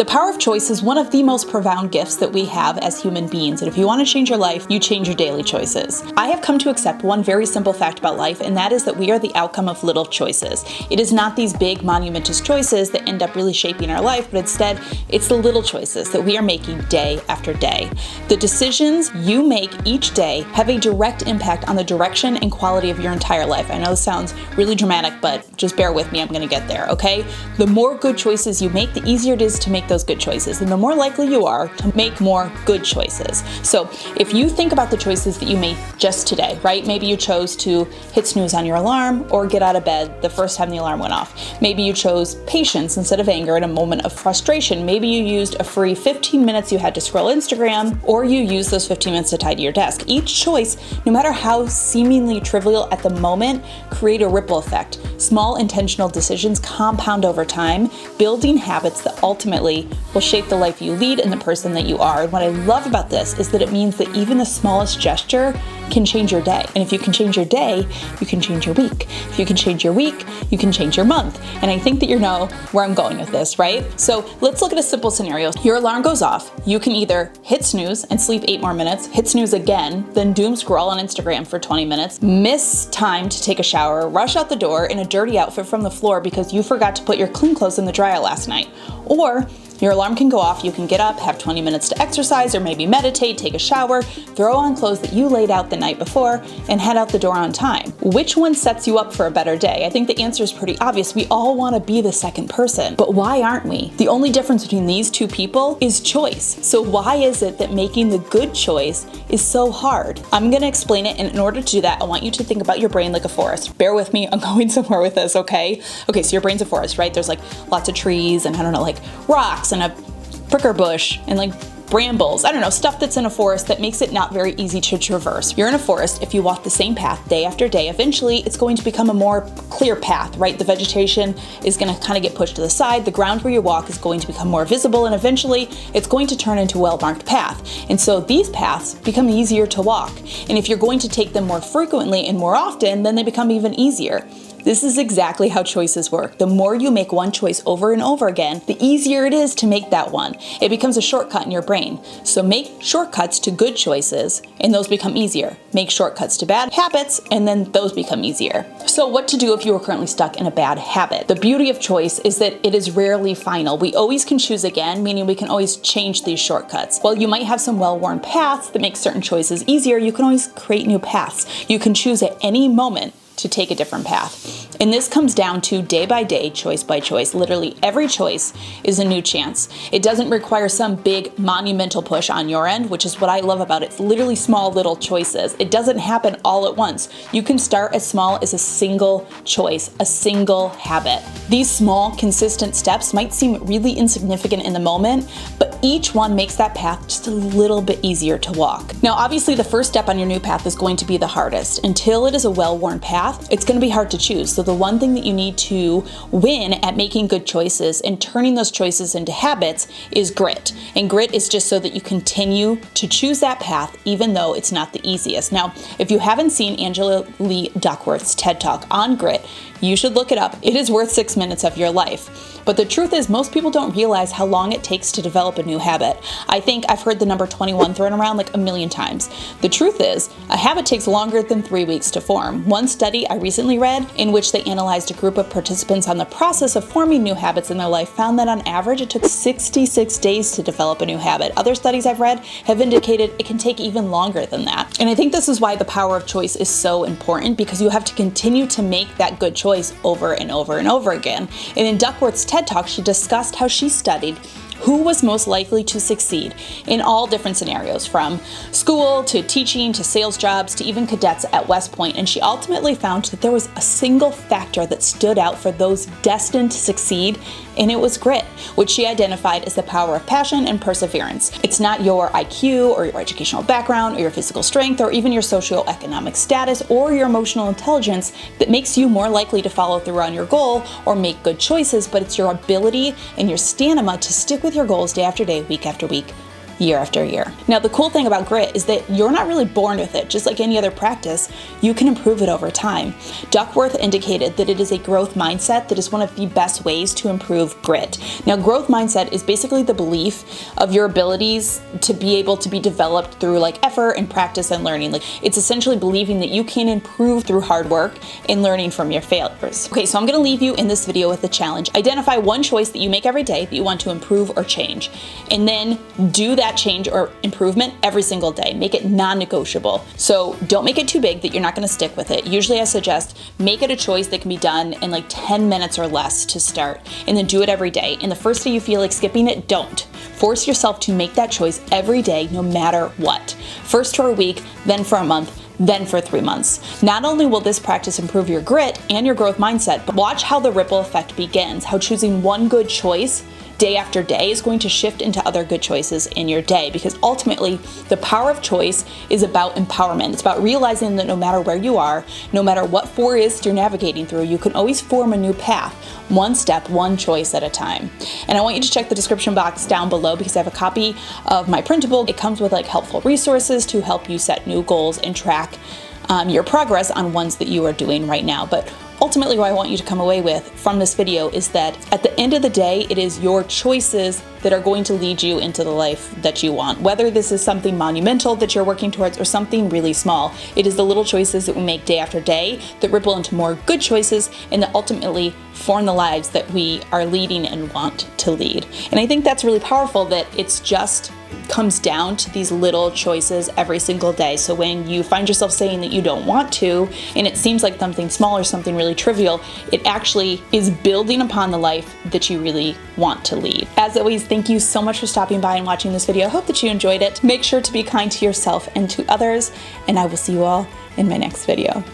The power of choice is one of the most profound gifts that we have as human beings, and if you want to change your life, you change your daily choices. I have come to accept one very simple fact about life, and that is that we are the outcome of little choices. It is not these big, monumentous choices that end up really shaping our life, but instead, it's the little choices that we are making day after day. The decisions you make each day have a direct impact on the direction and quality of your entire life. I know this sounds really dramatic, but just bear with me, I'm gonna get there, okay? The more good choices you make, the easier it is to make those good choices, and the more likely you are to make more good choices. So if you think about the choices that you made just today, right? Maybe you chose to hit snooze on your alarm or get out of bed the first time the alarm went off. Maybe you chose patience instead of anger in a moment of frustration. Maybe you used a free 15 minutes you had to scroll Instagram, or you used those 15 minutes to tidy your desk. Each choice, no matter how seemingly trivial at the moment, create a ripple effect. Small intentional decisions compound over time, building habits that ultimately will shape the life you lead and the person that you are. And what I love about this is that it means that even the smallest gesture can change your day. And if you can change your day, you can change your week. If you can change your week, you can change your month. And I think that you know where I'm going with this, right? So let's look at a simple scenario. Your alarm goes off. You can either hit snooze and sleep 8 more minutes, hit snooze again, then doom scroll on Instagram for 20 minutes, miss time to take a shower, rush out the door in a dirty outfit from the floor because you forgot to put your clean clothes in the dryer last night. Or your alarm can go off, you can get up, have 20 minutes to exercise or maybe meditate, take a shower, throw on clothes that you laid out the night before, and head out the door on time. Which one sets you up for a better day? I think the answer is pretty obvious. We all want to be the second person, but why aren't we? The only difference between these two people is choice. So why is it that making the good choice is so hard? I'm going to explain it, and in order to do that, I want you to think about your brain like a forest. Bear with me, I'm going somewhere with this, okay? Okay, so your brain's a forest, right? There's like lots of trees and I don't know, like rocks and a pricker bush and like brambles, I don't know, stuff that's in a forest that makes it not very easy to traverse. You're in a forest, if you walk the same path day after day, eventually it's going to become a more clear path, right? The vegetation is going to kind of get pushed to the side, the ground where you walk is going to become more visible, and eventually it's going to turn into a well-marked path. And so these paths become easier to walk. And if you're going to take them more frequently and more often, then they become even easier. This is exactly how choices work. The more you make one choice over and over again, the easier it is to make that one. It becomes a shortcut in your brain. So make shortcuts to good choices, and those become easier. Make shortcuts to bad habits, and then those become easier. So what to do if you are currently stuck in a bad habit? The beauty of choice is that it is rarely final. We always can choose again, meaning we can always change these shortcuts. While you might have some well-worn paths that make certain choices easier, you can always create new paths. You can choose at any moment to take a different path. And this comes down to day by day, choice by choice. Literally every choice is a new chance. It doesn't require some big monumental push on your end, which is what I love about it. It's literally small little choices. It doesn't happen all at once. You can start as small as a single choice, a single habit. These small, consistent steps might seem really insignificant in the moment, but each one makes that path just a little bit easier to walk. Now, obviously the first step on your new path is going to be the hardest. Until it is a well-worn path, it's going to be hard to choose. So the one thing that you need to win at making good choices and turning those choices into habits is grit. And grit is just so that you continue to choose that path even though it's not the easiest. Now, if you haven't seen Angela Lee Duckworth's TED Talk on grit, you should look it up. It is worth 6 minutes of your life. But the truth is, most people don't realize how long it takes to develop a new habit. I think I've heard the number 21 thrown around like a million times. The truth is, a habit takes longer than 3 weeks to form. One study I recently read, in which they analyzed a group of participants on the process of forming new habits in their life, found that on average it took 66 days to develop a new habit. Other studies I've read have indicated it can take even longer than that. And I think this is why the power of choice is so important, because you have to continue to make that good choice over and over and over again. And in Duckworth's TED Talk, she discussed how she studied who was most likely to succeed in all different scenarios, from school to teaching to sales jobs to even cadets at West Point. And she ultimately found that there was a single factor that stood out for those destined to succeed, and it was grit, which she identified as the power of passion and perseverance. It's not your IQ or your educational background or your physical strength or even your socioeconomic status or your emotional intelligence that makes you more likely to follow through on your goal or make good choices, but it's your ability and your stamina to stick with your goals day after day, week after week, year after year. Now, the cool thing about grit is that you're not really born with it. Just like any other practice, you can improve it over time. Duckworth indicated that it is a growth mindset that is one of the best ways to improve grit. Now, growth mindset is basically the belief of your abilities to be able to be developed through like effort and practice and learning. Like, it's essentially believing that you can improve through hard work and learning from your failures. Okay, so I'm gonna leave you in this video with a challenge. Identify one choice that you make every day that you want to improve or change, and then do that change or improvement every single day. Make it non-negotiable. So don't make it too big that you're not gonna stick with it. Usually I suggest make it a choice that can be done in like 10 minutes or less to start, and then do it every day. And the first day you feel like skipping it, don't. Force yourself to make that choice every day, no matter what. First for a week, then for a month, then for 3 months. Not only will this practice improve your grit and your growth mindset, but watch how the ripple effect begins, how choosing one good choice day after day is going to shift into other good choices in your day, because ultimately the power of choice is about empowerment. It's about realizing that no matter where you are, no matter what forest you're navigating through, you can always form a new path, one step, one choice at a time. And I want you to check the description box down below because I have a copy of my printable. It comes with like helpful resources to help you set new goals and track your progress on ones that you are doing right now. But ultimately, what I want you to come away with from this video is that at the end of the day, it is your choices that are going to lead you into the life that you want. Whether this is something monumental that you're working towards or something really small, it is the little choices that we make day after day that ripple into more good choices and that ultimately form the lives that we are leading and want to lead. And I think that's really powerful, that it's just comes down to these little choices every single day. So when you find yourself saying that you don't want to, and it seems like something small or something really trivial, it actually is building upon the life that you really want to lead. As always, thank you so much for stopping by and watching this video. I hope that you enjoyed it. Make sure to be kind to yourself and to others, and I will see you all in my next video.